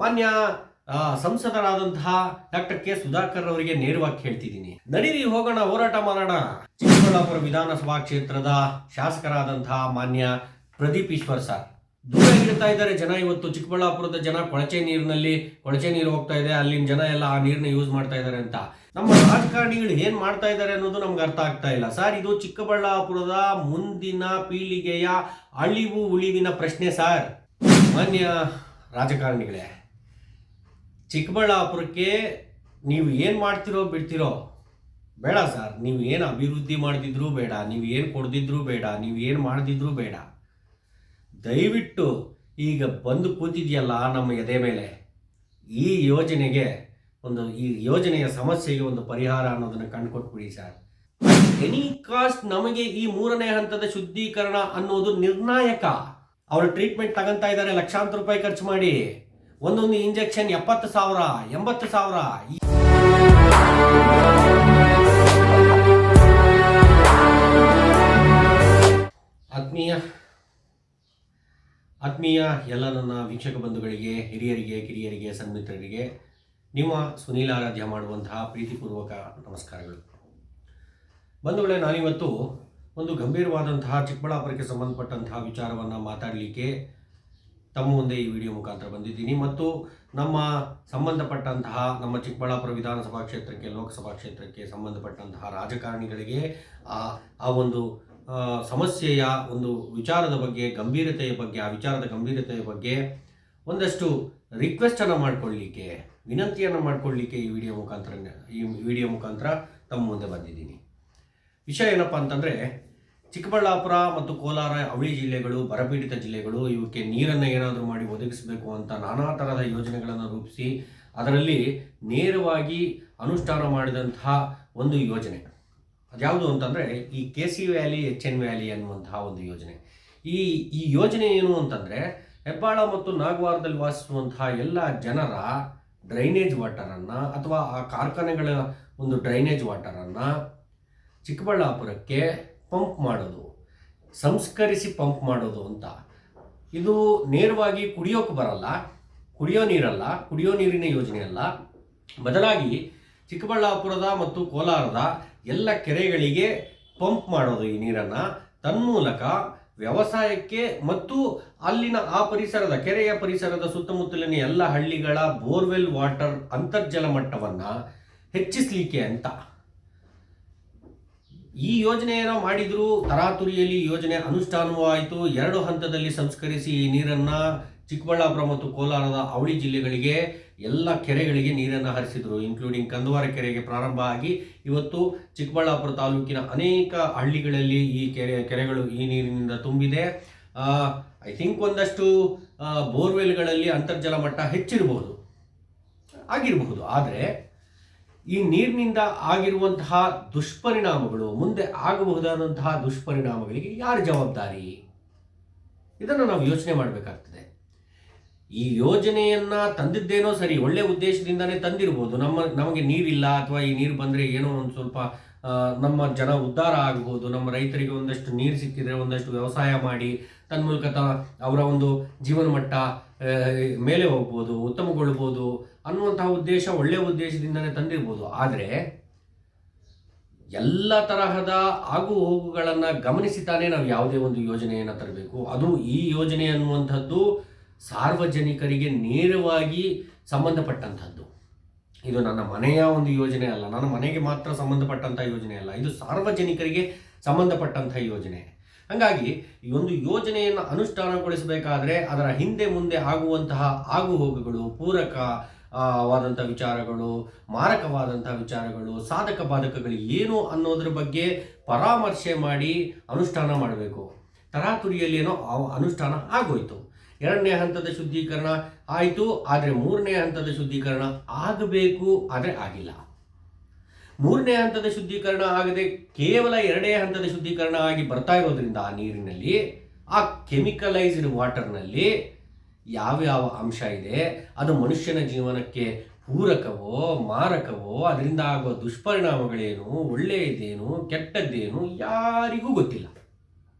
ಮಾನ್ಯ ಸಂಸದರಾದಂತಹ doctor K Sudhakar ಅವರಿಗೆ ನೇರವಾಗಿ ಹೇಳ್ತಿದ್ದೀನಿ, ನಡೀರಿ ಹೋಗೋಣ, ಹೋರಾಟ ಮಾಡೋಣ. ಚಿಕ್ಕಬಳ್ಳಾಪುರ ವಿಧಾನಸಭಾ ಕ್ಷೇತ್ರದ ಶಾಸಕರಾದಂತಹ ಮಾನ್ಯ ಪ್ರದೀಪ್ ಈಶ್ವರ್ ಸರ್ ದೂರ ಇಡ್ತಾ ಇದ್ದಾರೆ ಜನ. ಇವತ್ತು ಚಿಕ್ಕಬಳ್ಳಾಪುರದ ಜನ ಕೊಳಚೆ ನೀರು ಹೋಗ್ತಾ ಇದೆ, ಅಲ್ಲಿನ ಜನ ಎಲ್ಲ ಆ ನೀರನ್ನ ಯೂಸ್ ಮಾಡ್ತಾ ಇದ್ದಾರೆ ಅಂತ. ನಮ್ಮ ರಾಜಕಾರಣಿಗಳು ಏನ್ ಮಾಡ್ತಾ ಇದ್ದಾರೆ ಅನ್ನೋದು ನಮ್ಗೆ ಅರ್ಥ ಆಗ್ತಾ ಇಲ್ಲ ಸರ್. ಇದು ಚಿಕ್ಕಬಳ್ಳಾಪುರದ ಮುಂದಿನ ಪೀಳಿಗೆಯ ಅಳಿವು ಉಳಿವಿನ ಪ್ರಶ್ನೆ ಸರ್. ಮಾನ್ಯ ರಾಜಕಾರಣಿಗಳೇ, ಚಿಕ್ಕಬಳ್ಳಾಪುರಕ್ಕೆ ನೀವು ಏನು ಮಾಡ್ತಿರೋ ಬಿಡ್ತಿರೋ ಬೇಡ ಸರ್. ನೀವು ಏನು ಅಭಿವೃದ್ಧಿ ಮಾಡ್ತಿದ್ರು ಬೇಡ, ನೀವು ಏನು ಕೊಡ್ದಿದ್ರು ಬೇಡ, ನೀವು ಏನು ಮಾಡ್ದಿದ್ರು ಬೇಡ. ದಯವಿಟ್ಟು ಈಗ ಬಂದು ಕೂತಿದೆಯಲ್ಲ ನಮ್ಮ ಎದೆ ಮೇಲೆ, ಈ ಯೋಜನೆಯ ಸಮಸ್ಯೆಗೆ ಒಂದು ಪರಿಹಾರ ಅನ್ನೋದನ್ನು ಕಂಡುಕೊಟ್ಬಿಡಿ ಸರ್. ಎನಿ ಕಾಸ್ಟ್ ನಮಗೆ ಈ 3ನೇ ಹಂತದ ಶುದ್ಧೀಕರಣ ಅನ್ನೋದು ನಿರ್ಣಾಯಕ. ಅವರು ಟ್ರೀಟ್ಮೆಂಟ್ ತಗೊಂತಾ ಇದ್ದಾರೆ ಲಕ್ಷಾಂತರ ರೂಪಾಯಿ ಖರ್ಚು ಮಾಡಿ. ಒಂದೊಂದು ಇಂಜೆಕ್ಷನ್ 70,000 80,000. ಆತ್ಮೀಯ ಎಲ್ಲ ನನ್ನ ವೀಕ್ಷಕ ಬಂಧುಗಳಿಗೆ, ಹಿರಿಯರಿಗೆ, ಕಿರಿಯರಿಗೆ, ಸನ್ಮಿತ್ರರಿಗೆ ನಿಮ್ಮ ಸುನೀಲ್ ಆರಾಧ್ಯ ಮಾಡುವಂತಹ ಪ್ರೀತಿಪೂರ್ವಕ ನಮಸ್ಕಾರಗಳು. ಬಂಧುಗಳೇ, ನಾನಿವತ್ತು ಒಂದು ಗಂಭೀರವಾದಂತಹ ಚಿಕ್ಕಬಳ್ಳಾಪುರಕ್ಕೆ ಸಂಬಂಧಪಟ್ಟಂತಹ ವಿಚಾರವನ್ನು ಮಾತಾಡಲಿಕ್ಕೆ ತಮ್ಮ ಮುಂದೆ ಈ ವಿಡಿಯೋ ಮುಖಾಂತರ ಬಂದಿದ್ದೀನಿ. ಮತ್ತು ನಮ್ಮ ಸಂಬಂಧಪಟ್ಟಂತಹ ನಮ್ಮ ಚಿಕ್ಕಬಳ್ಳಾಪುರ ವಿಧಾನಸಭಾ ಕ್ಷೇತ್ರಕ್ಕೆ, ಲೋಕಸಭಾ ಕ್ಷೇತ್ರಕ್ಕೆ ಸಂಬಂಧಪಟ್ಟಂತಹ ರಾಜಕಾರಣಿಗಳಿಗೆ ಆ ಒಂದು ಸಮಸ್ಯೆಯ ಒಂದು ವಿಚಾರದ ಬಗ್ಗೆ, ಆ ವಿಚಾರದ ಗಂಭೀರತೆಯ ಬಗ್ಗೆ ಒಂದಷ್ಟು ರಿಕ್ವೆಸ್ಟನ್ನು ಮಾಡಿಕೊಳ್ಳಲಿಕ್ಕೆ, ವಿನಂತಿಯನ್ನು ಮಾಡಿಕೊಳ್ಳಲಿಕ್ಕೆ ಈ ವಿಡಿಯೋ ಮುಖಾಂತರ ತಮ್ಮ ಮುಂದೆ ಬಂದಿದ್ದೀನಿ. ವಿಷಯ ಏನಪ್ಪ ಅಂತಂದರೆ, ಚಿಕ್ಕಬಳ್ಳಾಪುರ ಮತ್ತು ಕೋಲಾರ ಅವಳಿ ಜಿಲ್ಲೆಗಳು ಬರಪೀಡಿತ ಜಿಲ್ಲೆಗಳು. ಇವಕ್ಕೆ ನೀರನ್ನು ಏನಾದರೂ ಮಾಡಿ ಒದಗಿಸಬೇಕು ಅಂತ ನಾನಾ ಥರದ ಯೋಜನೆಗಳನ್ನು ರೂಪಿಸಿ ಅದರಲ್ಲಿ ನೇರವಾಗಿ ಅನುಷ್ಠಾನ ಮಾಡಿದಂತಹ ಒಂದು ಯೋಜನೆ ಅದ್ಯಾವುದು ಅಂತಂದರೆ ಈ KC ವ್ಯಾಲಿ HN ವ್ಯಾಲಿ ಅನ್ನುವಂತಹ ಒಂದು ಯೋಜನೆ. ಈ ಯೋಜನೆ ಏನು ಅಂತಂದರೆ, ಹೆಬ್ಬಾಳ ಮತ್ತು ನಾಗವಾರದಲ್ಲಿ ವಾಸಿಸುವಂತಹ ಎಲ್ಲ ಜನರ ಡ್ರೈನೇಜ್ ವಾಟರನ್ನು ಅಥವಾ ಆ ಕಾರ್ಖಾನೆಗಳ ಒಂದು ಡ್ರೈನೇಜ್ ವಾಟರನ್ನು ಚಿಕ್ಕಬಳ್ಳಾಪುರಕ್ಕೆ ಪಂಪ್ ಮಾಡೋದು, ಸಂಸ್ಕರಿಸಿ ಪಂಪ್ ಮಾಡೋದು ಅಂತ. ಇದು ನೇರವಾಗಿ ಕುಡಿಯೋಕೆ ಬರಲ್ಲ, ಕುಡಿಯೋ ನೀರಿನ ಯೋಜನೆ ಅಲ್ಲ. ಬದಲಾಗಿ ಚಿಕ್ಕಬಳ್ಳಾಪುರದ ಮತ್ತು ಕೋಲಾರದ ಎಲ್ಲ ಕೆರೆಗಳಿಗೆ ಪಂಪ್ ಮಾಡೋದು ಈ ನೀರನ್ನು. ತನ್ಮೂಲಕ ವ್ಯವಸಾಯಕ್ಕೆ ಮತ್ತು ಅಲ್ಲಿನ ಆ ಪರಿಸರದ ಕೆರೆಯ ಪರಿಸರದ ಸುತ್ತಮುತ್ತಲಿನ ಎಲ್ಲ ಹಳ್ಳಿಗಳ ಬೋರ್ವೆಲ್ ವಾಟರ್ ಅಂತರ್ಜಲ ಮಟ್ಟವನ್ನು ಹೆಚ್ಚಿಸಲಿಕ್ಕೆ ಅಂತ ಈ ಯೋಜನೆಯನ್ನು ಮಾಡಿದ್ರು. ತರಾತುರಿಯಲ್ಲಿ ಯೋಜನೆ ಅನುಷ್ಠಾನವೂ ಆಯಿತು. 2 ಹಂತದಲ್ಲಿ ಸಂಸ್ಕರಿಸಿ ಈ ನೀರನ್ನು ಚಿಕ್ಕಬಳ್ಳಾಪುರ ಮತ್ತು ಕೋಲಾರದ ಅವಳಿ ಜಿಲ್ಲೆಗಳಿಗೆ ಎಲ್ಲ ಕೆರೆಗಳಿಗೆ ನೀರನ್ನು ಹರಿಸಿದ್ರು, ಇನ್ಕ್ಲೂಡಿಂಗ್ ಕಂದವಾರ ಕೆರೆಗೆ ಪ್ರಾರಂಭ ಆಗಿ ಇವತ್ತು ಚಿಕ್ಕಬಳ್ಳಾಪುರ ತಾಲೂಕಿನ ಅನೇಕ ಹಳ್ಳಿಗಳಲ್ಲಿ ಈ ಕೆರೆಗಳು ಈ ನೀರಿನಿಂದ ತುಂಬಿದೆ. ಐ ಥಿಂಕ್ ಒಂದಷ್ಟು ಬೋರ್ವೆಲ್ಗಳಲ್ಲಿ ಅಂತರ್ಜಲ ಮಟ್ಟ ಆಗಿರಬಹುದು. ಆದರೆ ಈ ನೀರಿನಿಂದ ಆಗಿರುವಂತಹ ದುಷ್ಪರಿಣಾಮಗಳು, ಮುಂದೆ ಆಗಬಹುದಾದಂತಹ ದುಷ್ಪರಿಣಾಮಗಳಿಗೆ ಯಾರು ಜವಾಬ್ದಾರಿ? ಇದನ್ನು ನಾವು ಯೋಚನೆ ಮಾಡಬೇಕಾಗ್ತದೆ. ಈ ಯೋಜನೆಯನ್ನು ತಂದಿದ್ದೇನೋ ಸರಿ, ಒಳ್ಳೆ ಉದ್ದೇಶದಿಂದನೇ ತಂದಿರ್ಬೋದು. ನಮಗೆ ನೀರಿಲ್ಲ ಅಥವಾ ಈ ನೀರು ಬಂದರೆ ಏನೋ ಒಂದು ಸ್ವಲ್ಪ ನಮ್ಮ ಜನ ಉದ್ಧಾರ ಆಗ್ಬೋದು, ನಮ್ಮ ರೈತರಿಗೆ ಒಂದಷ್ಟು ನೀರು ಸಿಕ್ಕಿದರೆ ಒಂದಷ್ಟು ವ್ಯವಸಾಯ ಮಾಡಿ ತನ್ಮೂಲಕ ಅವರ ಒಂದು ಜೀವನ ಮಟ್ಟ ಮೇಲೆ ಹೋಗ್ಬೋದು, ಉತ್ತಮಗೊಳ್ಬೋದು ಅನ್ನುವಂತಹ ಉದ್ದೇಶ, ಒಳ್ಳೆಯ ಉದ್ದೇಶದಿಂದನೇ ತಂದಿರ್ಬೋದು. ಆದರೆ ಎಲ್ಲ ತರಹದ ಆಗು ಹೋಗುಗಳನ್ನು ಗಮನಿಸಿತಾನೆ ನಾವು ಯಾವುದೇ ಒಂದು ಯೋಜನೆಯನ್ನು ತರಬೇಕು. ಅದು ಈ ಯೋಜನೆ ಅನ್ನುವಂಥದ್ದು ಸಾರ್ವಜನಿಕರಿಗೆ ನೇರವಾಗಿ ಸಂಬಂಧಪಟ್ಟಂಥದ್ದು. ಇದು ನನ್ನ ಮನೆಯ ಒಂದು ಯೋಜನೆ ಅಲ್ಲ, ನನ್ನ ಮನೆಗೆ ಮಾತ್ರ ಸಂಬಂಧಪಟ್ಟಂಥ ಯೋಜನೆ ಅಲ್ಲ, ಇದು ಸಾರ್ವಜನಿಕರಿಗೆ ಸಂಬಂಧಪಟ್ಟಂಥ ಯೋಜನೆ. ಹಾಗಾಗಿ ಈ ಒಂದು ಯೋಜನೆಯನ್ನು ಅನುಷ್ಠಾನಗೊಳಿಸಬೇಕಾದ್ರೆ ಅದರ ಹಿಂದೆ ಮುಂದೆ ಆಗುವಂತಹ ಆಗು ಹೋಗುಗಳು, ಪೂರಕವಾದಂಥ ವಿಚಾರಗಳು, ಮಾರಕವಾದಂಥ ವಿಚಾರಗಳು, ಸಾಧಕ ಬಾಧಕಗಳು ಏನು ಅನ್ನೋದ್ರ ಬಗ್ಗೆ ಪರಾಮರ್ಶೆ ಮಾಡಿ ಅನುಷ್ಠಾನ ಮಾಡಬೇಕು. ತರಾತುರಿಯಲ್ಲಿ ಏನೋ ಅನುಷ್ಠಾನ ಆಗೋಯ್ತು. 2ನೇ ಹಂತದ ಶುದ್ಧೀಕರಣ ಆಯಿತು, ಆದರೆ 3ನೇ ಹಂತದ ಶುದ್ಧೀಕರಣ ಆಗಬೇಕು, ಆದರೆ ಆಗಿಲ್ಲ. 3ನೇ ಹಂತದ ಶುದ್ಧೀಕರಣ ಆಗದೆ ಕೇವಲ 2ನೇ ಹಂತದ ಶುದ್ಧೀಕರಣ ಆಗಿ ಬರ್ತಾ ಇರೋದ್ರಿಂದ ಆ ನೀರಿನಲ್ಲಿ, ಆ ಕೆಮಿಕಲೈಸ್ಡ್ ವಾಟರ್ನಲ್ಲಿ ಯಾವ್ಯಾವ ಅಂಶ ಇದೆ, ಅದು ಮನುಷ್ಯನ ಜೀವನಕ್ಕೆ ಪೂರಕವೋ ಮಾರಕವೋ, ಅದರಿಂದ ಆಗುವ ದುಷ್ಪರಿಣಾಮಗಳೇನು, ಒಳ್ಳೆಯದೇನು ಕೆಟ್ಟದ್ದೇನು ಯಾರಿಗೂ ಗೊತ್ತಿಲ್ಲ,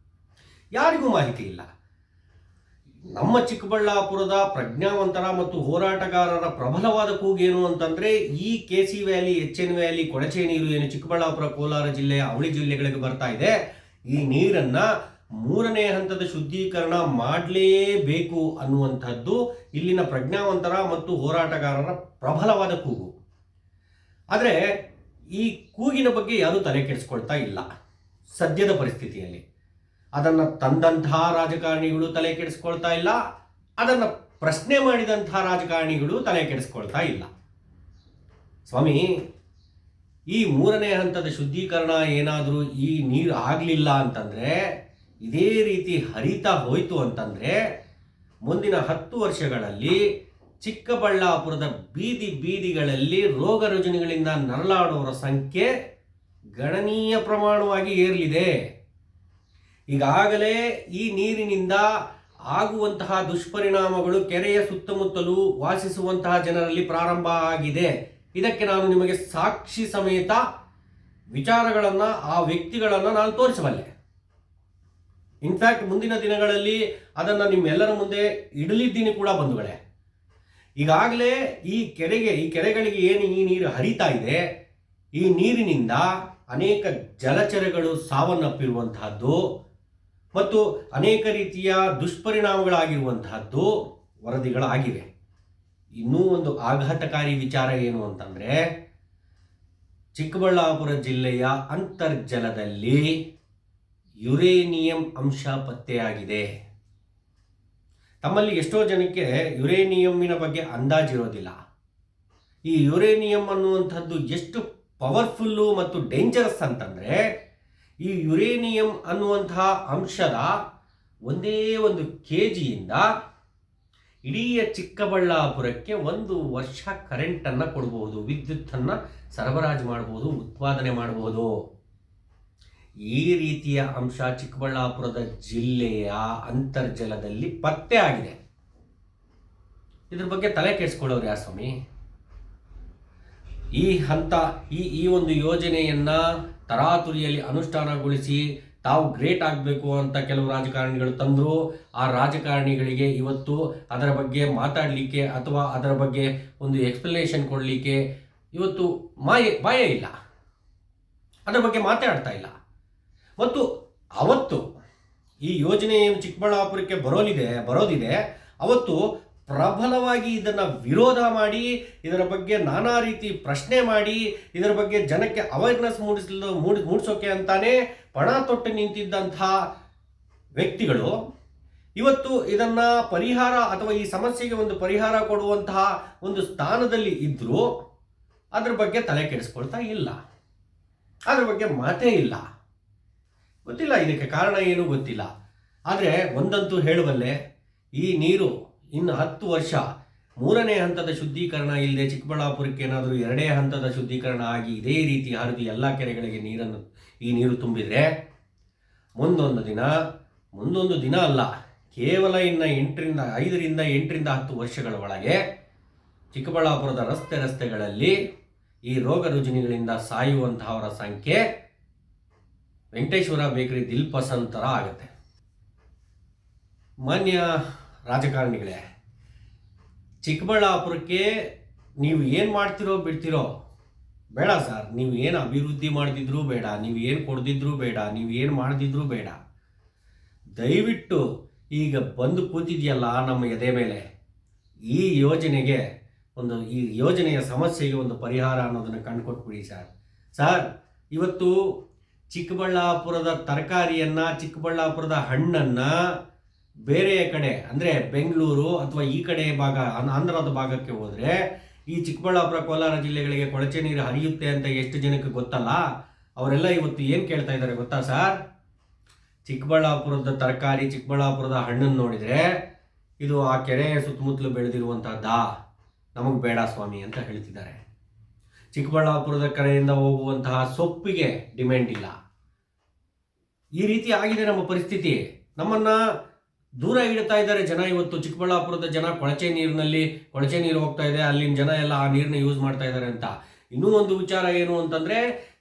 ಯಾರಿಗೂ ಮಾಹಿತಿ ಇಲ್ಲ. ನಮ್ಮ ಚಿಕ್ಕಬಳ್ಳಾಪುರದ ಪ್ರಜ್ಞಾವಂತರ ಮತ್ತು ಹೋರಾಟಗಾರರ ಪ್ರಬಲವಾದ ಕೂಗೇನು ಅಂತಂದರೆ, ಈ KC ವ್ಯಾಲಿ, HN ವ್ಯಾಲಿ, ಕೊಳಚೆ ನೀರು ಏನು ಚಿಕ್ಕಬಳ್ಳಾಪುರ, ಕೋಲಾರ ಜಿಲ್ಲೆಯ ಅವಳಿ ಜಿಲ್ಲೆಗಳಿಗೆ ಬರ್ತಾ ಇದೆ, ಈ ನೀರನ್ನು 3ನೇ ಹಂತದ ಶುದ್ಧೀಕರಣ ಮಾಡಲೇಬೇಕು ಅನ್ನುವಂಥದ್ದು ಇಲ್ಲಿನ ಪ್ರಜ್ಞಾವಂತರ ಮತ್ತು ಹೋರಾಟಗಾರರ ಪ್ರಬಲವಾದ ಕೂಗು. ಆದರೆ ಈ ಕೂಗಿನ ಬಗ್ಗೆ ಯಾರೂ ತಲೆ ಕೆಡಿಸ್ಕೊಳ್ತಾ ಇಲ್ಲ ಸದ್ಯದ ಪರಿಸ್ಥಿತಿಯಲ್ಲಿ. ಅದನ್ನು ತಂದಂತಹ ರಾಜಕಾರಣಿಗಳು ತಲೆ ಕೆಡಿಸ್ಕೊಳ್ತಾ ಇಲ್ಲ, ಅದನ್ನು ಪ್ರಶ್ನೆ ಮಾಡಿದಂತಹ ರಾಜಕಾರಣಿಗಳು ತಲೆ ಕೆಡಿಸ್ಕೊಳ್ತಾ ಇಲ್ಲ. ಸ್ವಾಮಿ, ಈ 3ನೇ ಹಂತದ ಶುದ್ಧೀಕರಣ ಏನಾದರೂ ಈ ನೀರು ಆಗಲಿಲ್ಲ ಅಂತಂದರೆ, ಇದೇ ರೀತಿ ಹರಿತಾ ಹೋಯಿತು ಅಂತಂದರೆ, ಮುಂದಿನ 10 ವರ್ಷಗಳಲ್ಲಿ ಚಿಕ್ಕಬಳ್ಳಾಪುರದ ಬೀದಿ ಬೀದಿಗಳಲ್ಲಿ ರೋಗ ರುಜಿನಗಳಿಂದ ನರಳಾಡುವವರ ಸಂಖ್ಯೆ ಗಣನೀಯ ಪ್ರಮಾಣವಾಗಿ ಏರಲಿದೆ. ಈಗಾಗಲೇ ಈ ನೀರಿನಿಂದ ಆಗುವಂತಹ ದುಷ್ಪರಿಣಾಮಗಳು ಕೆರೆಯ ಸುತ್ತಮುತ್ತಲೂ ವಾಸಿಸುವಂತಹ ಜನರಲ್ಲಿ ಪ್ರಾರಂಭ ಆಗಿದೆ. ಇದಕ್ಕೆ ನಾನು ನಿಮಗೆ ಸಾಕ್ಷಿ ಸಮೇತ ವಿಚಾರಗಳನ್ನು, ಆ ವ್ಯಕ್ತಿಗಳನ್ನು ನಾನು ತೋರಿಸಬಲ್ಲೆ. ಇನ್ಫ್ಯಾಕ್ಟ್ ಮುಂದಿನ ದಿನಗಳಲ್ಲಿ ಅದನ್ನು ನಿಮ್ಮೆಲ್ಲರ ಮುಂದೆ ಇಡಲಿದ್ದೀನಿ ಕೂಡ ಬಂಧುಗಳೇ. ಈಗಾಗಲೇ ಈ ಕೆರೆಗಳಿಗೆ ಏನು ಈ ನೀರು ಹರಿತಾ ಇದೆ, ಈ ನೀರಿನಿಂದ ಅನೇಕ ಜಲಚರಗಳು ಸಾವನ್ನಪ್ಪಿರುವಂತಹದ್ದು ಮತ್ತು ಅನೇಕ ರೀತಿಯ ದುಷ್ಪರಿಣಾಮಗಳಾಗಿರುವಂತಹದ್ದು ವರದಿಗಳಾಗಿವೆ. ಇನ್ನೂ ಒಂದು ಆಘಾತಕಾರಿ ವಿಚಾರ ಏನು ಅಂತಂದರೆ, ಚಿಕ್ಕಬಳ್ಳಾಪುರ ಜಿಲ್ಲೆಯ ಅಂತರ್ಜಲದಲ್ಲಿ ಯುರೇನಿಯಂ ಅಂಶ ಪತ್ತೆಯಾಗಿದೆ. ತಮ್ಮಲ್ಲಿ ಎಷ್ಟೋ ಜನಕ್ಕೆ ಯುರೇನಿಯಂನ ಬಗ್ಗೆ ಅಂದಾಜಿರೋದಿಲ್ಲ. ಈ ಯುರೇನಿಯಂ ಅನ್ನುವಂಥದ್ದು ಎಷ್ಟು ಪವರ್ಫುಲ್ಲು ಮತ್ತು ಡೇಂಜರಸ್ ಅಂತಂದರೆ, ಈ ಯುರೇನಿಯಂ ಅನ್ನುವಂತಹ ಅಂಶದ ಒಂದೇ ಒಂದು KGಯಿಂದ ಇಡೀ ಚಿಕ್ಕಬಳ್ಳಾಪುರಕ್ಕೆ 1 ವರ್ಷ ಕರೆಂಟನ್ನು ಕೊಡಬಹುದು, ವಿದ್ಯುತ್ತನ್ನು ಸರಬರಾಜು ಮಾಡಬಹುದು, ಉತ್ಪಾದನೆ ಮಾಡಬಹುದು. ಈ ರೀತಿಯ ಅಂಶ ಚಿಕ್ಕಬಳ್ಳಾಪುರದ ಜಿಲ್ಲೆಯ ಅಂತರ್ಜಲದಲ್ಲಿ ಪತ್ತೆ ಆಗಿದೆ. ಇದ್ರ ಬಗ್ಗೆ ತಲೆ ಕೆಡಿಸ್ಕೊಳ್ಳೋರು ಯಾರು ಸ್ವಾಮಿ? ಈ ಒಂದು ಯೋಜನೆಯನ್ನು ತರಾತುರಿಯಲ್ಲಿ ಅನುಷ್ಠಾನಗೊಳಿಸಿ ತಾವು ಗ್ರೇಟ್ ಆಗಬೇಕು ಅಂತ ಕೆಲವು ರಾಜಕಾರಣಿಗಳು ತಂದರು. ಆ ರಾಜಕಾರಣಿಗಳಿಗೆ ಇವತ್ತು ಅದರ ಬಗ್ಗೆ ಮಾತಾಡಲಿಕ್ಕೆ ಅಥವಾ ಅದರ ಬಗ್ಗೆ ಒಂದು ಎಕ್ಸ್ಪ್ಲನೇಷನ್ ಕೊಡಲಿಕ್ಕೆ ಇವತ್ತು ಬಾಯ ಇಲ್ಲ, ಅದರ ಬಗ್ಗೆ ಮಾತಾಡ್ತಾ ಇಲ್ಲ. ಮತ್ತು ಅವತ್ತು ಈ ಯೋಜನೆ ಏನು ಚಿಕ್ಕಬಳ್ಳಾಪುರಕ್ಕೆ ಬರೋದಿದೆ ಅವತ್ತು ಪ್ರಬಲವಾಗಿ ಇದನ್ನು ವಿರೋಧ ಮಾಡಿ, ಇದರ ಬಗ್ಗೆ ನಾನಾ ರೀತಿ ಪ್ರಶ್ನೆ ಮಾಡಿ, ಇದರ ಬಗ್ಗೆ ಜನಕ್ಕೆ ಅವೇರ್ನೆಸ್ ಮೂಡಿಸೋಕೆ ಅಂತಾನೆ ಪಣ ತೊಟ್ಟು ನಿಂತಿದ್ದಂಥ ವ್ಯಕ್ತಿಗಳು ಇವತ್ತು ಇದನ್ನು ಪರಿಹಾರ ಅಥವಾ ಈ ಸಮಸ್ಯೆಗೆ ಒಂದು ಪರಿಹಾರ ಕೊಡುವಂತಹ ಒಂದು ಸ್ಥಾನದಲ್ಲಿ ಇದ್ದರೂ ಅದ್ರ ಬಗ್ಗೆ ತಲೆ ಕೆಡಿಸ್ಕೊಳ್ತಾ ಇಲ್ಲ, ಅದ್ರ ಬಗ್ಗೆ ಮಾತೇ ಇಲ್ಲ. ಗೊತ್ತಿಲ್ಲ ಇದಕ್ಕೆ ಕಾರಣ ಏನೂ ಗೊತ್ತಿಲ್ಲ. ಆದರೆ ಒಂದಂತೂ ಹೇಳುವಲ್ಲೇ, ಈ ನೀರು ಇನ್ನು 10 ವರ್ಷ 3ನೇ ಹಂತದ ಶುದ್ಧೀಕರಣ ಇಲ್ಲದೆ ಚಿಕ್ಕಬಳ್ಳಾಪುರಕ್ಕೆ ಏನಾದರೂ 2ನೇ ಹಂತದ ಶುದ್ಧೀಕರಣ ಆಗಿ ಇದೇ ರೀತಿ ಹರಿದು ಎಲ್ಲ ಕೆರೆಗಳಿಗೆ ಈ ನೀರು ತುಂಬಿದರೆ ಮುಂದೊಂದು ದಿನ ಅಲ್ಲ, ಕೇವಲ ಇನ್ನು 5ರಿಂದ 10 ವರ್ಷಗಳ ಒಳಗೆ ಚಿಕ್ಕಬಳ್ಳಾಪುರದ ರಸ್ತೆಗಳಲ್ಲಿ ಈ ರೋಗ ರುಜಿನಗಳಿಂದ ಸಾಯುವಂತಹವರ ಸಂಖ್ಯೆ ವೆಂಕಟೇಶ್ವರ ಬೇಕರಿ ದಿಲ್ ಪಸಂದ್ ಥರ ಆಗುತ್ತೆ. ಮಾನ್ಯ ರಾಜಕಾರಣಿಗಳೇ, ಚಿಕ್ಕಬಳ್ಳಾಪುರಕ್ಕೆ ನೀವು ಏನು ಮಾಡ್ತಿರೋ ಬಿಡ್ತಿರೋ ಬೇಡ ಸರ್. ನೀವು ಏನು ಅಭಿವೃದ್ಧಿ ಮಾಡಿದಿದ್ರೂ ಬೇಡ, ನೀವು ಏನು ಕೊಡ್ದಿದ್ರೂ ಬೇಡ, ನೀವು ಏನು ಮಾಡಿದಿದ್ರೂ ಬೇಡ. ದಯವಿಟ್ಟು ಈಗ ಬಂದು ಕೂತಿದೆಯಲ್ಲ ನಮ್ಮ ಎದೆ ಮೇಲೆ, ಈ ಯೋಜನೆಯ ಸಮಸ್ಯೆಗೆ ಒಂದು ಪರಿಹಾರ ಅನ್ನೋದನ್ನು ಕಂಡುಕೊಟ್ಬಿಡಿ ಸರ್. ಇವತ್ತು ಚಿಕ್ಕಬಳ್ಳಾಪುರದ ತರಕಾರಿಯನ್ನು, ಚಿಕ್ಕಬಳ್ಳಾಪುರದ ಹಣ್ಣನ್ನು ಬೇರೆ ಕಡೆ ಅಂದರೆ ಬೆಂಗಳೂರು ಅಥವಾ ಈ ಕಡೆ ಭಾಗ ಆಂಧ್ರದ ಭಾಗಕ್ಕೆ ಹೋದರೆ ಈ ಚಿಕ್ಕಬಳ್ಳಾಪುರ, ಕೋಲಾರ ಜಿಲ್ಲೆಗಳಿಗೆ ಕೊಳಚೆ ನೀರು ಹರಿಯುತ್ತೆ ಅಂತ ಎಷ್ಟು ಜನಕ್ಕೆ ಗೊತ್ತಲ್ಲ. ಅವರೆಲ್ಲ ಇವತ್ತು ಏನು ಕೇಳ್ತಾ ಇದ್ದಾರೆ ಗೊತ್ತಾ ಸರ್? ಚಿಕ್ಕಬಳ್ಳಾಪುರದ ತರಕಾರಿ, ಚಿಕ್ಕಬಳ್ಳಾಪುರದ ಹಣ್ಣನ್ನು ನೋಡಿದರೆ ಇದು ಆ ಕೆರೆ ಸುತ್ತಮುತ್ತಲು ಬೆಳೆದಿರುವಂಥದ್ದಾ, ನಮಗೆ ಬೇಡ ಸ್ವಾಮಿ ಅಂತ ಹೇಳ್ತಿದ್ದಾರೆ. ಚಿಕ್ಕಬಳ್ಳಾಪುರದ ಕಡೆಯಿಂದ ಹೋಗುವಂತಹ ಸೊಪ್ಪಿಗೆ ಡಿಮ್ಯಾಂಡ್ ಇಲ್ಲ. ಈ ರೀತಿ ಆಗಿದೆ ನಮ್ಮ ಪರಿಸ್ಥಿತಿ. ನಮ್ಮನ್ನು ದೂರ ಇಡ್ತಾ ಇದ್ದಾರೆ ಜನ. ಇವತ್ತು ಚಿಕ್ಕಬಳ್ಳಾಪುರದ ಜನ ಕೊಳಚೆ ನೀರು ಹೋಗ್ತಾ ಇದೆ, ಅಲ್ಲಿನ ಜನ ಎಲ್ಲ ಆ ನೀರನ್ನ ಯೂಸ್ ಮಾಡ್ತಾ ಇದ್ದಾರೆ ಅಂತ. ಇನ್ನೂ ಒಂದು ವಿಚಾರ ಏನು ಅಂತಂದರೆ,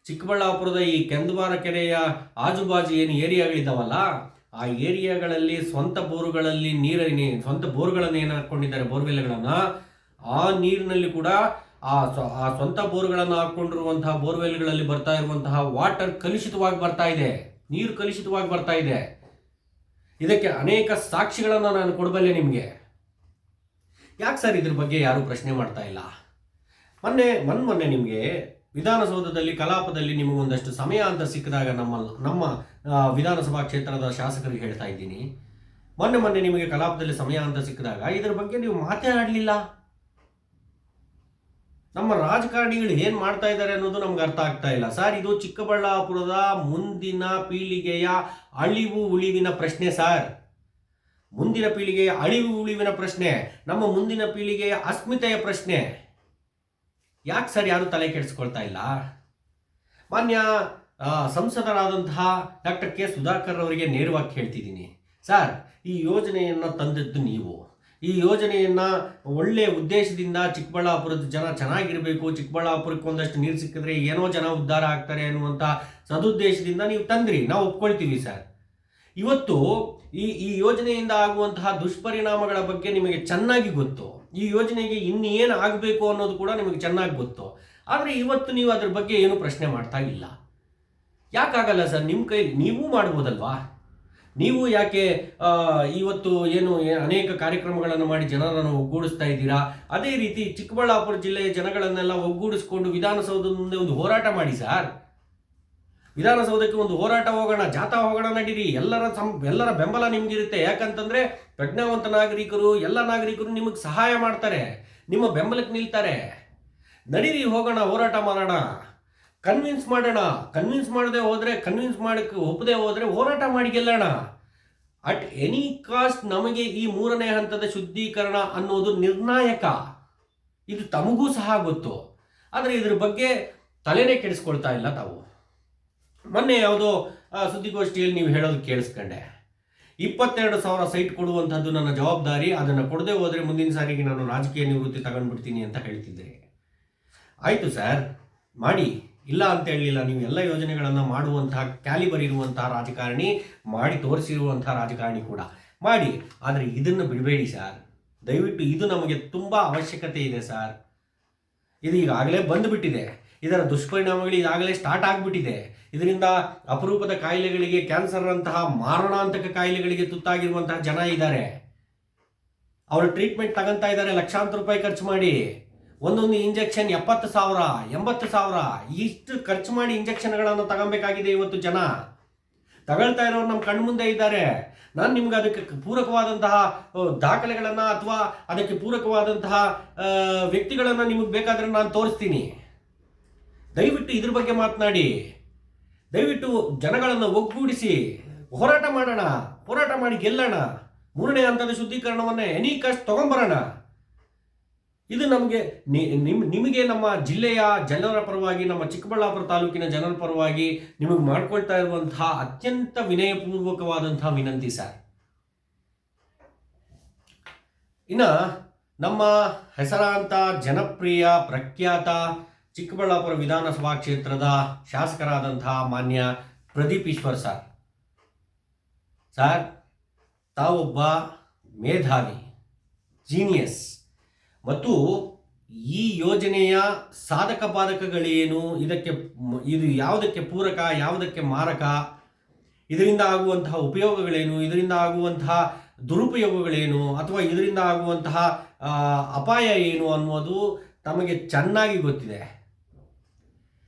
ಚಿಕ್ಕಬಳ್ಳಾಪುರದ ಈ ಕೆಂದವಾರ ಕೆರೆಯ ಆಜುಬಾಜು ಏನು ಏರಿಯಾಗಳಿದ್ದಾವಲ್ಲ, ಆ ಏರಿಯಾಗಳಲ್ಲಿ ಸ್ವಂತ ಬೋರುಗಳಲ್ಲಿ ಸ್ವಂತ ಬೋರ್ಗಳನ್ನು ಏನು ಹಾಕ್ಕೊಂಡಿದ್ದಾರೆ, ಬೋರ್ವೆಲ್ಗಳನ್ನು, ಆ ನೀರಿನಲ್ಲಿ ಕೂಡ ಆ ಸ್ವಂತ ಬೋರ್ಗಳನ್ನು ಹಾಕ್ಕೊಂಡಿರುವಂತಹ ಬೋರ್ವೆಲ್ಗಳಲ್ಲಿ ಬರ್ತಾ ಇರುವಂತಹ ವಾಟರ್ ಕಲುಷಿತವಾಗಿ ಬರ್ತಾ ಇದೆ, ನೀರು ಕಲುಷಿತವಾಗಿ ಬರ್ತಾ ಇದೆ. ಇದಕ್ಕೆ ಅನೇಕ ಸಾಕ್ಷಿಗಳನ್ನು ನಾನು ಕೊಡಬಲ್ಲೆ ನಿಮಗೆ. ಯಾಕೆ ಸರ್ ಇದ್ರ ಬಗ್ಗೆ ಯಾರೂ ಪ್ರಶ್ನೆ ಮಾಡ್ತಾ ಇಲ್ಲ? ಮೊನ್ನೆ ನಿಮಗೆ ವಿಧಾನಸೌಧದಲ್ಲಿ ಕಲಾಪದಲ್ಲಿ ನಿಮಗೊಂದಷ್ಟು ಸಮಯ ಅಂತ ಸಿಕ್ಕಿದಾಗ ನಮ್ಮ ವಿಧಾನಸಭಾ ಕ್ಷೇತ್ರದ ಶಾಸಕರಿಗೆ ಹೇಳ್ತಾ ಇದ್ದೀನಿ, ಮೊನ್ನೆ ನಿಮಗೆ ಕಲಾಪದಲ್ಲಿ ಸಮಯ ಅಂತ ಸಿಕ್ಕಿದಾಗ ಇದರ ಬಗ್ಗೆ ನೀವು ಮಾತನಾಡಲಿಲ್ಲ. ನಮ್ಮ ರಾಜಕಾರಣಿಗಳು ಏನು ಮಾಡ್ತಾ ಇದ್ದಾರೆ ಅನ್ನೋದು ನಮ್ಗೆ ಅರ್ಥ ಆಗ್ತಾ ಇಲ್ಲ ಸರ್. ಇದು ಚಿಕ್ಕಬಳ್ಳಾಪುರದ ಮುಂದಿನ ಪೀಳಿಗೆಯ ಅಳಿವು ಉಳಿವಿನ ಪ್ರಶ್ನೆ ಸರ್. ಮುಂದಿನ ಪೀಳಿಗೆಯ ಅಳಿವು ಉಳಿವಿನ ಪ್ರಶ್ನೆ, ನಮ್ಮ ಮುಂದಿನ ಪೀಳಿಗೆಯ ಅಸ್ಮಿತೆಯ ಪ್ರಶ್ನೆ. ಯಾಕೆ ಸರ್ ಯಾರು ತಲೆ ಕೆಡಿಸ್ಕೊಳ್ತಾ ಇಲ್ಲ? ಮಾನ್ಯ ಸಂಸದರಾದಂತಹ ಡಾಕ್ಟರ್ ಕೆ ಸುಧಾಕರ್ ಅವರಿಗೆ ನೇರವಾಗಿ ಹೇಳ್ತಿದ್ದೀನಿ, ಸರ್ ಈ ಯೋಜನೆಯನ್ನು ತಂದದ್ದು ನೀವು. ಈ ಯೋಜನೆಯನ್ನು ಒಳ್ಳೆಯ ಉದ್ದೇಶದಿಂದ ಚಿಕ್ಕಬಳ್ಳಾಪುರದ ಜನ ಚೆನ್ನಾಗಿರಬೇಕು, ಚಿಕ್ಕಬಳ್ಳಾಪುರಕ್ಕೆ ಒಂದಷ್ಟು ನೀರು ಸಿಕ್ಕಿದ್ರೆ ಏನೋ ಜನ ಉದ್ಧಾರ ಆಗ್ತಾರೆ ಅನ್ನುವಂಥ ಸದುದ್ದೇಶದಿಂದ ನೀವು ತಂದ್ರಿ, ನಾವು ಒಪ್ಕೊಳ್ತೀವಿ ಸರ್. ಇವತ್ತು ಈ ಯೋಜನೆಯಿಂದ ಆಗುವಂತಹ ದುಷ್ಪರಿಣಾಮಗಳ ಬಗ್ಗೆ ನಿಮಗೆ ಚೆನ್ನಾಗಿ ಗೊತ್ತು. ಈ ಯೋಜನೆಗೆ ಇನ್ನೇನು ಆಗಬೇಕು ಅನ್ನೋದು ಕೂಡ ನಿಮಗೆ ಚೆನ್ನಾಗಿ ಗೊತ್ತು. ಆದರೆ ಇವತ್ತು ನೀವು ಅದ್ರ ಬಗ್ಗೆ ಏನು ಪ್ರಶ್ನೆ ಮಾಡ್ತಾ ಇಲ್ಲ. ಯಾಕಾಗಲ್ಲ ಸರ್? ನಿಮ್ಮ ಕೈ ನೀವೂ ಮಾಡ್ಬೋದಲ್ವಾ? ನೀವು ಯಾಕೆ ಇವತ್ತು ಅನೇಕ ಕಾರ್ಯಕ್ರಮಗಳನ್ನು ಮಾಡಿ ಜನರನ್ನು ಒಗ್ಗೂಡಿಸ್ತಾ ಇದ್ದೀರಾ? ಅದೇ ರೀತಿ ಚಿಕ್ಕಬಳ್ಳಾಪುರ ಜಿಲ್ಲೆಯ ಜನಗಳನ್ನೆಲ್ಲ ಒಗ್ಗೂಡಿಸ್ಕೊಂಡು ವಿಧಾನಸೌಧದ ಮುಂದೆ ಒಂದು ಹೋರಾಟ ಮಾಡಿ ಸರ್. ವಿಧಾನಸೌಧಕ್ಕೆ ಒಂದು ಹೋರಾಟ ಹೋಗೋಣ, ಜಾಥಾ ಹೋಗೋಣ, ನಡೀರಿ. ಎಲ್ಲರ ಬೆಂಬಲ ನಿಮ್ಗಿರುತ್ತೆ. ಯಾಕಂತಂದ್ರೆ ಪ್ರಜ್ಞಾವಂತ ನಾಗರಿಕರು, ಎಲ್ಲ ನಾಗರಿಕರು ನಿಮಗೆ ಸಹಾಯ ಮಾಡ್ತಾರೆ, ನಿಮ್ಮ ಬೆಂಬಲಕ್ಕೆ ನಿಲ್ತಾರೆ. ನಡೀರಿ, ಹೋಗೋಣ, ಹೋರಾಟ ಮಾಡೋಣ, ಕನ್ವಿನ್ಸ್ ಮಾಡೋಣ. ಕನ್ವಿನ್ಸ್ ಮಾಡಕ್ಕೆ ಒಪ್ಪದೆ ಹೋದ್ರೆ ಹೋರಾಟ ಮಾಡಿ ಗೆಲ್ಲೋಣ. ಅಟ್ ಎನಿ ಕಾಸ್ಟ್ ನಮಗೆ ಈ 3ನೇ ಹಂತದ ಶುದ್ಧೀಕರಣ ಅನ್ನೋದು ನಿರ್ಣಾಯಕ. ಇದು ತಮಗೂ ಸಹ ಗೊತ್ತು. ಆದರೆ ಇದ್ರ ಬಗ್ಗೆ ತಲೆನೇ ಕೆಡಿಸ್ಕೊಳ್ತಾ ಇಲ್ಲ ತಾವು. ಮೊನ್ನೆ ಯಾವುದೋ ಸುದ್ದಿಗೋಷ್ಠಿಯಲ್ಲಿ ನೀವು ಹೇಳೋದು ಕೇಳಿಸ್ಕೊಂಡೆ, 22,000 ಸೈಟ್ ಕೊಡುವಂಥದ್ದು ನನ್ನ ಜವಾಬ್ದಾರಿ, ಅದನ್ನು ಕೊಡದೆ ಹೋದರೆ ಮುಂದಿನ ಸಾರಿಗೆ ನಾನು ರಾಜಕೀಯ ನಿವೃತ್ತಿ ತಗೊಂಡ್ಬಿಡ್ತೀನಿ ಅಂತ ಹೇಳ್ತಿದ್ದೆ. ಆಯಿತು ಸರ್, ಮಾಡಿ, ಇಲ್ಲ ಅಂತ ಹೇಳಲಿಲ್ಲ. ನೀವು ಎಲ್ಲ ಯೋಜನೆಗಳನ್ನು ಮಾಡುವಂತಹ ಕ್ಯಾಲಿಬರ್ ಇರುವಂತಹ ರಾಜಕಾರಣಿ, ಮಾಡಿ ತೋರಿಸಿರುವಂತಹ ರಾಜಕಾರಣಿ ಕೂಡ ಮಾಡಿ. ಆದರೆ ಇದನ್ನು ಬಿಡಬೇಡಿ ಸರ್, ದಯವಿಟ್ಟು. ಇದು ನಮಗೆ ತುಂಬ ಅವಶ್ಯಕತೆ ಇದೆ ಸರ್. ಇದು ಈಗಾಗಲೇ ಬಂದುಬಿಟ್ಟಿದೆ. ಇದರ ದುಷ್ಪರಿಣಾಮಗಳು ಈಗಾಗಲೇ ಸ್ಟಾರ್ಟ್ ಆಗಿಬಿಟ್ಟಿದೆ. ಇದರಿಂದ ಅಪರೂಪದ ಕಾಯಿಲೆಗಳಿಗೆ, ಕ್ಯಾನ್ಸರ್ ಅಂತಹ ಮಾರಣಾಂತಕ ಕಾಯಿಲೆಗಳಿಗೆ ತುತ್ತಾಗಿರುವಂತಹ ಜನ ಇದ್ದಾರೆ. ಅವರು ಟ್ರೀಟ್ಮೆಂಟ್ ತಗೊಂತಾ ಇದ್ದಾರೆ ಲಕ್ಷಾಂತರ ರೂಪಾಯಿ ಖರ್ಚು ಮಾಡಿ. ಒಂದೊಂದು ಇಂಜೆಕ್ಷನ್ 70,000, 80,000 ಇಷ್ಟು ಖರ್ಚು ಮಾಡಿ ಇಂಜೆಕ್ಷನ್ಗಳನ್ನು ತಗೊಬೇಕಾಗಿದೆ. ಇವತ್ತು ಜನ ತಗೊಳ್ತಾ ಇರೋರು ನಮ್ಮ ಕಣ್ಮುಂದೆ ಇದ್ದಾರೆ. ನಾನು ನಿಮ್ಗೆ ಅದಕ್ಕೆ ಪೂರಕವಾದಂತಹ ದಾಖಲೆಗಳನ್ನು ಅಥವಾ ಅದಕ್ಕೆ ಪೂರಕವಾದಂತಹ ವ್ಯಕ್ತಿಗಳನ್ನು ನಿಮಗೆ ಬೇಕಾದರೆ ನಾನು ತೋರಿಸ್ತೀನಿ. ದಯವಿಟ್ಟು ಇದ್ರ ಬಗ್ಗೆ ಮಾತನಾಡಿ. ದಯವಿಟ್ಟು ಜನಗಳನ್ನು ಒಗ್ಗೂಡಿಸಿ ಹೋರಾಟ ಮಾಡೋಣ, ಹೋರಾಟ ಮಾಡಿ ಗೆಲ್ಲೋಣ. 3ನೇ ಹಂತದ ಶುದ್ಧೀಕರಣವನ್ನು ಎನಿ ಕಾಸ್ಟ್ ತಗೊಂಬರೋಣ. ಇದು ನಿಮಗೆ ನಮ್ಮ ಜಿಲ್ಲೆಯ ಜನರ ಪರವಾಗಿ, ನಮ್ಮ ಚಿಕ್ಕಬಳ್ಳಾಪುರ ತಾಲೂಕಿನ ಜನರ ಪರವಾಗಿ ನಿಮಗೆ ಮಾಡ್ಕೊಳ್ತಾ ಇರುವಂತಹ ಅತ್ಯಂತ ವಿನಯಪೂರ್ವಕವಾದಂತಹ ವಿನಂತಿ ಸರ್. ಇನ್ನು ನಮ್ಮ ಹೆಸರಾಂತ, ಜನಪ್ರಿಯ, ಪ್ರಖ್ಯಾತ ಚಿಕ್ಕಬಳ್ಳಾಪುರ ವಿಧಾನಸಭಾ ಕ್ಷೇತ್ರದ ಶಾಸಕರಾದಂತಹ ಮಾನ್ಯ ಪ್ರದೀಪ್ ಈಶ್ವರ್ ಸರ್, ತಾವೊಬ್ಬ ಮೇಧಾವಿ, ಜೀನಿಯಸ್. ಮತ್ತು ಈ ಯೋಜನೆಯ ಸಾಧಕ ಬಾಧಕಗಳೇನು, ಇದು ಯಾವುದಕ್ಕೆ ಪೂರಕ, ಯಾವುದಕ್ಕೆ ಮಾರಕ, ಇದರಿಂದ ಆಗುವಂತಹ ಉಪಯೋಗಗಳೇನು, ಇದರಿಂದ ಆಗುವಂತಹ ದುರುಪಯೋಗಗಳೇನು, ಅಥವಾ ಇದರಿಂದ ಆಗುವಂತಹ ಅಪಾಯ ಏನು ಅನ್ನೋದು ತಮಗೆ ಚೆನ್ನಾಗಿ ಗೊತ್ತಿದೆ.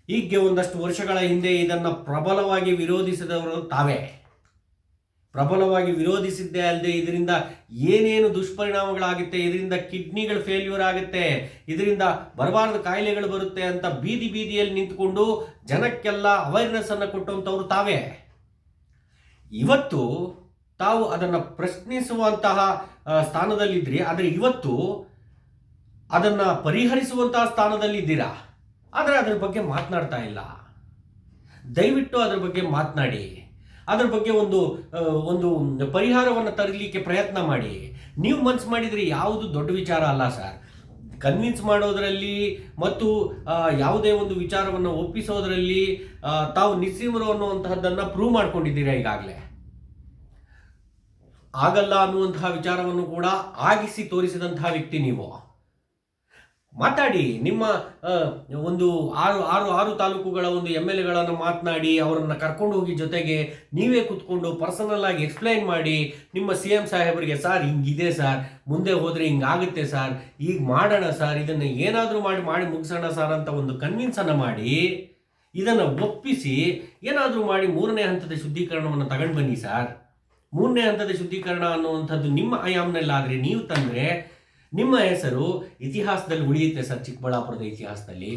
ಹೀಗೆ ಒಂದಷ್ಟು ವರ್ಷಗಳ ಹಿಂದೆ ಇದನ್ನು ಪ್ರಬಲವಾಗಿ ವಿರೋಧಿಸಿದವರು ತಾವೇ. ಪ್ರಬಲವಾಗಿ ವಿರೋಧಿಸಿದ್ದೇ ಅಲ್ಲದೆ ಇದರಿಂದ ಏನೇನು ದುಷ್ಪರಿಣಾಮಗಳಾಗುತ್ತೆ, ಇದರಿಂದ ಕಿಡ್ನಿಗಳು ಫೇಲ್ಯೂರ್ ಆಗುತ್ತೆ, ಇದರಿಂದ ಬರಬಾರದ ಕಾಯಿಲೆಗಳು ಬರುತ್ತೆ ಅಂತ ಬೀದಿಯಲ್ಲಿ ನಿಂತುಕೊಂಡು ಜನಕ್ಕೆಲ್ಲ ಅವೇರ್ನೆಸ್ ಅನ್ನು ಕೊಟ್ಟಂಥವ್ರು ತಾವೇ. ಇವತ್ತು ತಾವು ಅದನ್ನು ಪ್ರಶ್ನಿಸುವಂತಹ ಸ್ಥಾನದಲ್ಲಿದ್ರಿ, ಆದರೆ ಇವತ್ತು ಅದನ್ನು ಪರಿಹರಿಸುವಂತಹ ಸ್ಥಾನದಲ್ಲಿದ್ದೀರಾ. ಆದರೆ ಅದರ ಬಗ್ಗೆ ಮಾತನಾಡ್ತಾ ಇಲ್ಲ. ದಯವಿಟ್ಟು ಅದರ ಬಗ್ಗೆ ಮಾತನಾಡಿ. ಅದರ ಬಗ್ಗೆ ಒಂದು ಪರಿಹಾರವನ್ನು ತರಲಿಕ್ಕೆ ಪ್ರಯತ್ನ ಮಾಡಿ. ನೀವು ಮನಸ್ಸು ಮಾಡಿದರೆ ಯಾವುದು ದೊಡ್ಡ ವಿಚಾರ ಅಲ್ಲ ಸರ್. ಕನ್ವಿನ್ಸ್ ಮಾಡೋದರಲ್ಲಿ ಮತ್ತು ಯಾವುದೇ ಒಂದು ವಿಚಾರವನ್ನು ಒಪ್ಪಿಸೋದರಲ್ಲಿ ತಾವು ನಿಸ್ಸೀಮರು ಅನ್ನುವಂತಹದ್ದನ್ನು ಪ್ರೂವ್ ಮಾಡ್ಕೊಂಡಿದ್ದೀರಾ ಈಗಾಗಲೇ. ಆಗಲ್ಲ ಅನ್ನುವಂತಹ ವಿಚಾರವನ್ನು ಕೂಡ ಆಗಿಸಿ ತೋರಿಸಿದಂತಹ ವ್ಯಕ್ತಿ ನೀವು. ಮಾತಾಡಿ, ನಿಮ್ಮ ಒಂದು ಆರು ತಾಲೂಕುಗಳ ಒಂದು MLAಗಳನ್ನು ಮಾತನಾಡಿ ಅವರನ್ನು ಕರ್ಕೊಂಡು ಹೋಗಿ, ಜೊತೆಗೆ ನೀವೇ ಕೂತ್ಕೊಂಡು ಪರ್ಸನಲ್ ಆಗಿ ಎಕ್ಸ್ಪ್ಲೈನ್ ಮಾಡಿ ನಿಮ್ಮ CM ಸಾಹೇಬರಿಗೆ, ಸರ್ ಹಿಂಗಿದೆ ಸರ್, ಮುಂದೆ ಹೋದರೆ ಹಿಂಗಾಗುತ್ತೆ ಸರ್, ಈಗ ಮಾಡೋಣ ಸರ್, ಇದನ್ನು ಏನಾದರೂ ಮಾಡಿ ಮುಗಿಸೋಣ ಸರ್ ಅಂತ ಒಂದು ಕನ್ವಿನ್ಸನ್ನು ಮಾಡಿ, ಇದನ್ನು ಒಪ್ಪಿಸಿ ಏನಾದರೂ ಮಾಡಿ 3ನೇ ಹಂತದ ಶುದ್ಧೀಕರಣವನ್ನು ತಗೊಂಡು ಬನ್ನಿ ಸರ್. 3ನೇ ಹಂತದ ಶುದ್ಧೀಕರಣ ಅನ್ನುವಂಥದ್ದು ನಿಮ್ಮ ಆಯಾಮ್ನಲ್ಲಾದರೆ ನೀವು ತಂದರೆ ನಿಮ್ಮ ಹೆಸರು ಇತಿಹಾಸದಲ್ಲಿ ಉಳಿಯುತ್ತೆ ಸರ್. ಚಿಕ್ಕಬಳ್ಳಾಪುರದ ಇತಿಹಾಸದಲ್ಲಿ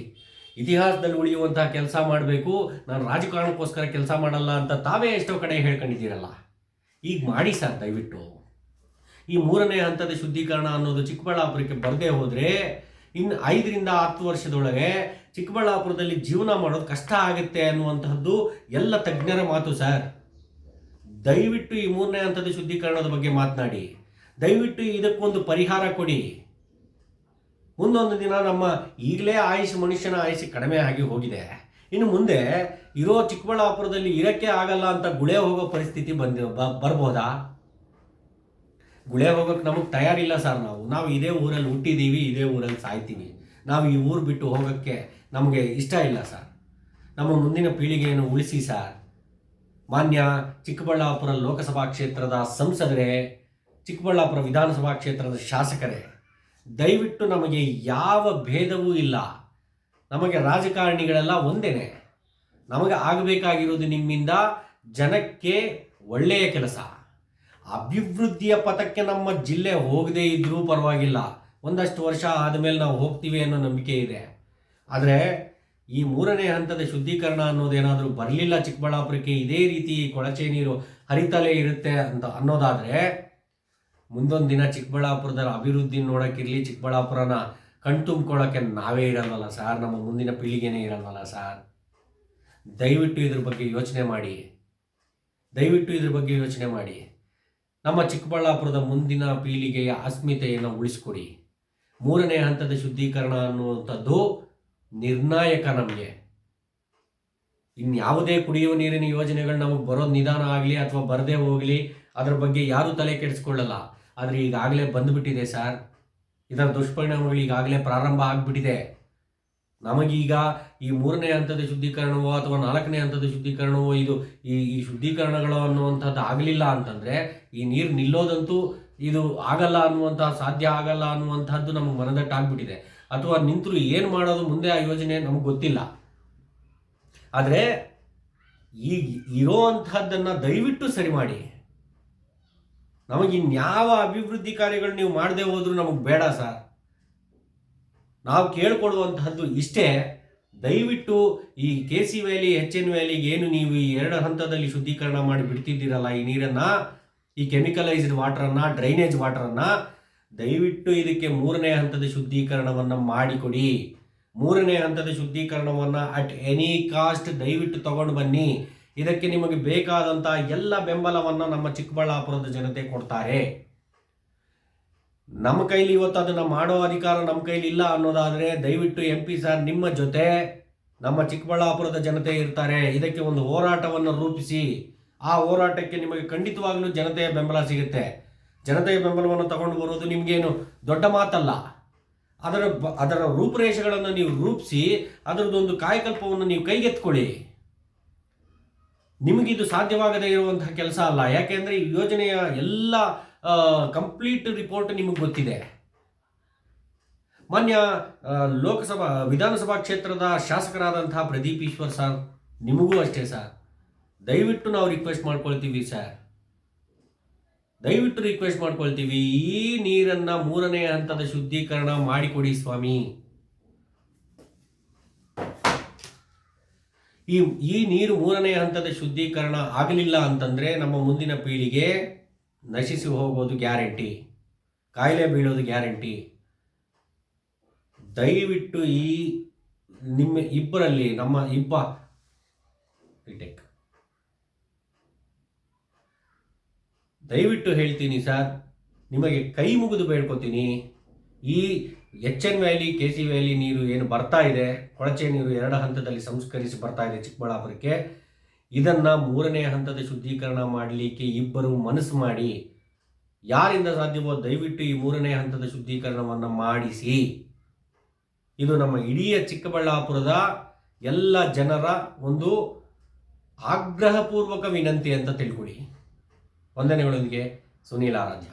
ಉಳಿಯುವಂತಹ ಕೆಲಸ ಮಾಡಬೇಕು, ನಾನು ರಾಜಕಾರಣಕ್ಕೋಸ್ಕರ ಕೆಲಸ ಮಾಡಲ್ಲ ಅಂತ ತಾವೇ ಎಷ್ಟೋ ಕಡೆ ಹೇಳ್ಕೊಂಡಿದ್ದೀರಲ್ಲ. ಈಗ ಮಾಡಿ ಸರ್ ದಯವಿಟ್ಟು. ಈ 3ನೇ ಹಂತದ ಶುದ್ಧೀಕರಣ ಅನ್ನೋದು ಚಿಕ್ಕಬಳ್ಳಾಪುರಕ್ಕೆ ಬರದೇ ಹೋದರೆ ಇನ್ನು 5 ರಿಂದ 10 ವರ್ಷದೊಳಗೆ ಚಿಕ್ಕಬಳ್ಳಾಪುರದಲ್ಲಿ ಜೀವನ ಮಾಡೋದು ಕಷ್ಟ ಆಗುತ್ತೆ ಅನ್ನುವಂತಹದ್ದು ಎಲ್ಲ ತಜ್ಞರ ಮಾತು ಸರ್. ದಯವಿಟ್ಟು ಈ 3ನೇ ಹಂತದ ಶುದ್ಧೀಕರಣದ ಬಗ್ಗೆ ಮಾತನಾಡಿ, ದಯವಿಟ್ಟು ಇದಕ್ಕೊಂದು ಪರಿಹಾರ ಕೊಡಿ. ಮುಂದೊಂದು ದಿನ ನಮ್ಮ ಈಗಲೇ ಮನುಷ್ಯನ ಆಯುಷ್ ಕಡಿಮೆ ಆಗಿ ಹೋಗಿದೆ, ಇನ್ನು ಮುಂದೆ ಇರೋ ಚಿಕ್ಕಬಳ್ಳಾಪುರದಲ್ಲಿ ಇರೋಕ್ಕೆ ಆಗಲ್ಲ ಅಂತ ಗುಳೆ ಹೋಗೋ ಪರಿಸ್ಥಿತಿ ಬರ್ಬೋದಾ? ಗುಳೆ ಹೋಗೋಕ್ಕೆ ನಮಗೆ ತಯಾರಿಲ್ಲ ಸರ್. ನಾವು ಇದೇ ಊರಲ್ಲಿ ಹುಟ್ಟಿದ್ದೀವಿ, ಇದೇ ಊರಲ್ಲಿ ಸಾಯ್ತೀವಿ. ನಾವು ಈ ಊರು ಬಿಟ್ಟು ಹೋಗೋಕ್ಕೆ ನಮಗೆ ಇಷ್ಟ ಇಲ್ಲ ಸರ್. ನಮ್ಮ ಮುಂದಿನ ಪೀಳಿಗೆಯನ್ನು ಉಳಿಸಿ ಸರ್. ಮಾನ್ಯ ಚಿಕ್ಕಬಳ್ಳಾಪುರ ಲೋಕಸಭಾ ಕ್ಷೇತ್ರದ ಸಂಸದರೇ, ಚಿಕ್ಕಬಳ್ಳಾಪುರ ವಿಧಾನಸಭಾ ಕ್ಷೇತ್ರದ ಶಾಸಕರೇ, ದಯವಿಟ್ಟು ನಮಗೆ ಯಾವ ಭೇದವೂ ಇಲ್ಲ. ನಮಗೆ ರಾಜಕಾರಣಿಗಳೆಲ್ಲ ಒಂದೇನೆ. ನಮಗೆ ಆಗಬೇಕಾಗಿರೋದು ನಿಮ್ಮಿಂದ ಜನಕ್ಕೆ ಒಳ್ಳೆಯ ಕೆಲಸ, ಅಭಿವೃದ್ಧಿಯ ಪಥಕ್ಕೆ ನಮ್ಮ ಜಿಲ್ಲೆ ಹೋಗದೇ ಇದ್ರೂ ಪರವಾಗಿಲ್ಲ, ಒಂದಷ್ಟು ವರ್ಷ ಆದಮೇಲೆ ನಾವು ಹೋಗ್ತೀವಿ ಅನ್ನೋ ನಂಬಿಕೆ ಇದೆ. ಆದರೆ ಈ 3ನೇ ಹಂತದ ಶುದ್ಧೀಕರಣ ಅನ್ನೋದೇನಾದರೂ ಬರಲಿಲ್ಲ ಚಿಕ್ಕಬಳ್ಳಾಪುರಕ್ಕೆ, ಇದೇ ರೀತಿ ಕೊಳಚೆ ನೀರು ಹರಿತಲೇ ಇರುತ್ತೆ ಅಂತ ಅನ್ನೋದಾದರೆ, ಮುಂದೊಂದು ದಿನ ಚಿಕ್ಕಬಳ್ಳಾಪುರದ ಅಭಿವೃದ್ಧಿ ನೋಡೋಕ್ಕಿರಲಿ, ಚಿಕ್ಕಬಳ್ಳಾಪುರನ ಕಣ್ತುಂಬ್ಕೊಳ್ಳೋಕ್ಕೆ ನಾವೇ ಇರಲ್ವಲ್ಲ ಸರ್, ನಮ್ಮ ಮುಂದಿನ ಪೀಳಿಗೆನೇ ಇರಲ್ವಲ್ಲ ಸರ್. ದಯವಿಟ್ಟು ಇದ್ರ ಬಗ್ಗೆ ಯೋಚನೆ ಮಾಡಿ. ನಮ್ಮ ಚಿಕ್ಕಬಳ್ಳಾಪುರದ ಮುಂದಿನ ಪೀಳಿಗೆಯ ಅಸ್ಮಿತೆಯನ್ನು ಉಳಿಸ್ಕೊಡಿ. 3ನೇ ಹಂತದ ಶುದ್ಧೀಕರಣ ಅನ್ನುವಂಥದ್ದು ನಿರ್ಣಾಯಕ. ನಮಗೆ ಇನ್ಯಾವುದೇ ಕುಡಿಯುವ ನೀರಿನ ಯೋಜನೆಗಳು ನಮಗೆ ಬರೋದು ನಿಧಾನ ಆಗಲಿ ಅಥವಾ ಬರದೇ ಹೋಗಲಿ, ಅದರ ಬಗ್ಗೆ ಯಾರೂ ತಲೆ ಕೆಡಿಸ್ಕೊಳ್ಳಲ್ಲ. ಆದರೆ ಈಗಾಗಲೇ ಬಂದುಬಿಟ್ಟಿದೆ ಸರ್, ಇದರ ದುಷ್ಪರಿಣಾಮಗಳು ಈಗಾಗಲೇ ಪ್ರಾರಂಭ ಆಗಿಬಿಟ್ಟಿದೆ. ನಮಗೀಗ ಈ 3ನೇ ಹಂತದ ಶುದ್ಧೀಕರಣವೋ ಅಥವಾ 4ನೇ ಹಂತದ ಶುದ್ಧೀಕರಣವೋ ಈ ಶುದ್ಧೀಕರಣಗಳು ಅನ್ನುವಂಥದ್ದು ಆಗಲಿಲ್ಲ ಅಂತಂದರೆ ಈ ನೀರು ನಿಲ್ಲೋದಂತೂ ಇದು ಆಗಲ್ಲ ಸಾಧ್ಯ ಆಗಲ್ಲ ಅನ್ನುವಂಥದ್ದು ನಮಗೆ ಮನದಟ್ಟಾಗ್ಬಿಟ್ಟಿದೆ. ಅಥವಾ ನಿಂತರೂ ಏನು ಮಾಡೋದು ಮುಂದೆ ಆ ಯೋಜನೆ ನಮಗೆ ಗೊತ್ತಿಲ್ಲ. ಆದರೆ ಈಗ ಇರೋವಂಥದ್ದನ್ನು ದಯವಿಟ್ಟು ಸರಿ ಮಾಡಿ. ನಮಗೆ ಇನ್ಯಾವ ಅಭಿವೃದ್ಧಿ ಕಾರ್ಯಗಳು ನೀವು ಮಾಡದೆ ಹೋದರೂ ನಮಗೆ ಬೇಡ ಸರ್. ನಾವು ಕೇಳ್ಕೊಡುವಂತಹದ್ದು ಇಷ್ಟೇ, ದಯವಿಟ್ಟು ಈ KC ವ್ಯಾಲಿ HN ವ್ಯಾಲಿಗೆ ಏನು ನೀವು ಈ 2 ಹಂತದಲ್ಲಿ ಶುದ್ಧೀಕರಣ ಮಾಡಿ ಬಿಡ್ತಿದ್ದೀರಲ್ಲ, ಈ ನೀರನ್ನು, ಈ ಕೆಮಿಕಲೈಸ್ಡ್ ವಾಟರನ್ನು, ಡ್ರೈನೇಜ್ ವಾಟರನ್ನು, ದಯವಿಟ್ಟು ಇದಕ್ಕೆ 3ನೇ ಹಂತದ ಶುದ್ಧೀಕರಣವನ್ನು ಮಾಡಿಕೊಡಿ. 3ನೇ ಹಂತದ ಶುದ್ಧೀಕರಣವನ್ನು ಅಟ್ ಎನಿ ಕಾಸ್ಟ್ ದಯವಿಟ್ಟು ತಗೊಂಡು ಬನ್ನಿ. ಇದಕ್ಕೆ ನಿಮಗೆ ಬೇಕಾದಂಥ ಎಲ್ಲ ಬೆಂಬಲವನ್ನು ನಮ್ಮ ಚಿಕ್ಕಬಳ್ಳಾಪುರದ ಜನತೆ ಕೊಡ್ತಾರೆ. ನಮ್ಮ ಕೈಲಿ ಇವತ್ತು ಅದನ್ನು ಮಾಡೋ ಅಧಿಕಾರ ನಮ್ಮ ಕೈಲಿ ಇಲ್ಲ ಅನ್ನೋದಾದರೆ ದಯವಿಟ್ಟು MP ಸರ್ ನಿಮ್ಮ ಜೊತೆ ನಮ್ಮ ಚಿಕ್ಕಬಳ್ಳಾಪುರದ ಜನತೆ ಇರ್ತಾರೆ. ಇದಕ್ಕೆ ಒಂದು ಹೋರಾಟವನ್ನು ರೂಪಿಸಿ, ಆ ಹೋರಾಟಕ್ಕೆ ನಿಮಗೆ ಖಂಡಿತವಾಗಲೂ ಜನತೆಯ ಬೆಂಬಲ ಸಿಗುತ್ತೆ. ಜನತೆಯ ಬೆಂಬಲವನ್ನು ತಗೊಂಡು ಬರೋದು ನಿಮಗೇನು ದೊಡ್ಡ ಮಾತಲ್ಲ. ಅದರ ರೂಪುರೇಷೆಗಳನ್ನು ನೀವು ರೂಪಿಸಿ ಅದರದ್ದೊಂದು ಕಾಯಕಲ್ಪವನ್ನು ನೀವು ಕೈಗೆತ್ಕೊಳ್ಳಿ. ನಿಮಗಿದು ಸಾಧ್ಯವಾಗದೇ ಇರುವಂತಹ ಕೆಲಸ ಅಲ್ಲ. ಯಾಕೆಂದರೆ ಈ ಯೋಜನೆಯ ಎಲ್ಲ ಕಂಪ್ಲೀಟ್ ರಿಪೋರ್ಟ್ ನಿಮಗೆ ಗೊತ್ತಿದೆ. ಮಾನ್ಯ ವಿಧಾನಸಭಾ ಕ್ಷೇತ್ರದ ಶಾಸಕರಾದಂತಹ ಪ್ರದೀಪ್ ಈಶ್ವರ್ ಸರ್, ನಿಮಗೂ ಅಷ್ಟೇ ಸರ್, ದಯವಿಟ್ಟು ನಾವು ರಿಕ್ವೆಸ್ಟ್ ಮಾಡ್ಕೊಳ್ತೀವಿ ಸರ್, ದಯವಿಟ್ಟು ರಿಕ್ವೆಸ್ಟ್ ಮಾಡ್ಕೊಳ್ತೀವಿ, ಈ ನೀರನ್ನು 3ನೇ ಹಂತದ ಶುದ್ಧೀಕರಣ ಮಾಡಿಕೊಡಿ ಸ್ವಾಮಿ. ಈ ನೀರು 3ನೇ ಹಂತದ ಶುದ್ಧೀಕರಣ ಆಗಲಿಲ್ಲ ಅಂತಂದರೆ ನಮ್ಮ ಮುಂದಿನ ಪೀಳಿಗೆ ನಶಿಸಿ ಹೋಗೋದು ಗ್ಯಾರಂಟಿ, ಕಾಯಿಲೆ ಬೀಳೋದು ಗ್ಯಾರಂಟಿ. ದಯವಿಟ್ಟು ನಿಮ್ಮ ಇಬ್ಬರಲ್ಲಿ ದಯವಿಟ್ಟು ಹೇಳ್ತೀನಿ ಸರ್, ನಿಮಗೆ ಕೈ ಮುಗಿದು ಬೇಡ್ಕೊತೀನಿ. ಈ HN ವ್ಯಾಲಿ KC ವ್ಯಾಲಿ ನೀರು ಏನು ಬರ್ತಾ ಇದೆ, ಕೊಳಚೆ ನೀರು 2 ಹಂತದಲ್ಲಿ ಸಂಸ್ಕರಿಸಿ ಬರ್ತಾ ಇದೆ ಚಿಕ್ಕಬಳ್ಳಾಪುರಕ್ಕೆ, ಇದನ್ನು 3ನೇ ಹಂತದ ಶುದ್ಧೀಕರಣ ಮಾಡಲಿಕ್ಕೆ ಇಬ್ಬರು ಮನಸ್ಸು ಮಾಡಿ ಯಾರಿಂದ ಸಾಧ್ಯವೋ ದಯವಿಟ್ಟು ಈ 3ನೇ ಹಂತದ ಶುದ್ಧೀಕರಣವನ್ನು ಮಾಡಿಸಿ. ಇದು ನಮ್ಮ ಇಡೀ ಚಿಕ್ಕಬಳ್ಳಾಪುರದ ಎಲ್ಲ ಜನರ ಒಂದು ಆಗ್ರಹಪೂರ್ವಕ ವಿನಂತಿ ಅಂತ ತಿಳ್ಕೊಳ್ಳಿ. ವಂದನೆಗಳೊಂದಿಗೆ ಸುನೀಲ್ ಆರಾಧ್ಯ.